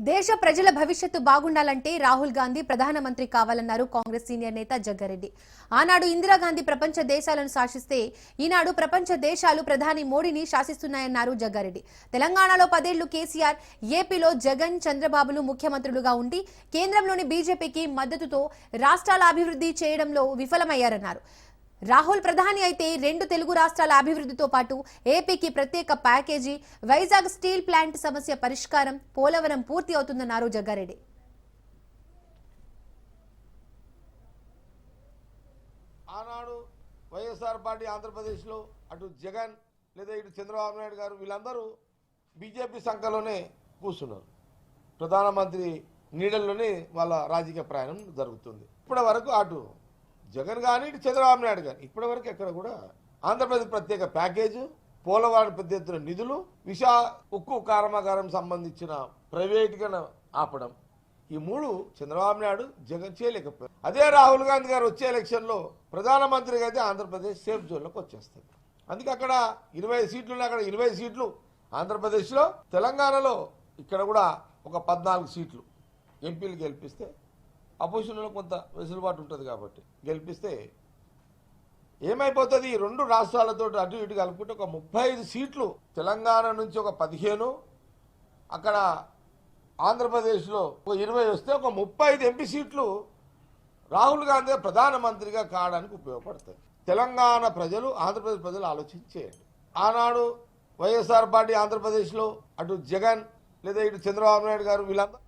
దేశ ప్రజల భవిష్యత్తు బాగుండాలంటే రాహుల్ గాంధీ ప్రధానమంత్రి కావాలన్నారు కాంగ్రెస్ సీనియర్ నేత జగ్గారెడ్డి. ఆనాడు ఇందిరాగాంధీ ప్రపంచ దేశాలను శాసిస్తే ఈనాడు ప్రపంచ దేశాలు ప్రధాని మోడీని శాసిస్తున్నాయన్నారు జగ్గారెడ్డి. తెలంగాణలో 10 ఏళ్లు కేసీఆర్, ఏపీలో జగన్, చంద్రబాబులు ముఖ్యమంత్రులుగా ఉండి కేంద్రంలోని బీజేపీకి మద్దతుతో రాష్ట్రాల అభివృద్ధి చేయడంలో విఫలమయ్యారన్నారు. రాహుల్ ప్రధాని అయితే 2 తెలుగు రాష్ట్రాల అభివృద్ధితో పాటు ఏపీకి ప్రత్యేక ప్యాకేజీ, వైజాగ్ స్టీల్ ప్లాంట్ సమస్య పరిష్కారం, పోలవరం పూర్తి అవుతుందన్నారు జగ్గారెడ్డి. ఆనాడు వైఎస్ఆర్ పార్టీ ఆంధ్రప్రదేశ్లో అటు జగన్ లేదా ఇటు చంద్రబాబు నాయుడు గారు వీళ్ళందరూ బీజేపీ సంఖ్యలోనే కూర్చున్నారు. ప్రధానమంత్రి నీడల్లోనే వాళ్ళ రాజకీయ ప్రయాణం జరుగుతుంది. ఇప్పటి వరకు అటు జగన్ కానీ ఇటు చంద్రబాబు నాయుడు కానీ ఇప్పటి వరకు ఎక్కడ కూడా ఆంధ్రప్రదేశ్ ప్రత్యేక ప్యాకేజు, పోలవరం పెద్ద ఎత్తున నిధులు, ఉక్కు కర్మాగారం సంబంధించిన ప్రైవేట్గా ఆపడం, ఈ 3 చంద్రబాబు నాయుడు జగన్ చేయలేకపోయారు. అదే రాహుల్ గాంధీ గారు వచ్చే ఎలక్షన్లో ప్రధానమంత్రిగా అయితే ఆంధ్రప్రదేశ్ సేఫ్ జోన్లోకి వచ్చేస్తుంది. అందుకే అక్కడ 20 సీట్లు ఉన్నాయి. అక్కడ 20 సీట్లు ఆంధ్రప్రదేశ్లో, తెలంగాణలో ఇక్కడ కూడా ఒక 14 సీట్లు ఎంపీలు గెలిపిస్తే అపోజిషన్లో కొంత వెసులుబాటు ఉంటుంది కాబట్టి గెలిపిస్తే ఏమైపోతుంది, ఈ 2 రాష్ట్రాలతో అటు ఇటు కలుపుకుంటే ఒక 35 సీట్లు, తెలంగాణ నుంచి ఒక 15, అక్కడ ఆంధ్రప్రదేశ్లో ఒక 20 వస్తే ఒక 35 ఎంపీ సీట్లు రాహుల్ గాంధీ ప్రధానమంత్రిగా కావడానికి ఉపయోగపడతాయి. తెలంగాణ ప్రజలు, ఆంధ్రప్రదేశ్ ప్రజలు ఆలోచించేయండి. ఆనాడు వైఎస్ఆర్ పార్టీ ఆంధ్రప్రదేశ్లో అటు జగన్ లేదా ఇటు చంద్రబాబు నాయుడు గారు వీళ్ళందరూ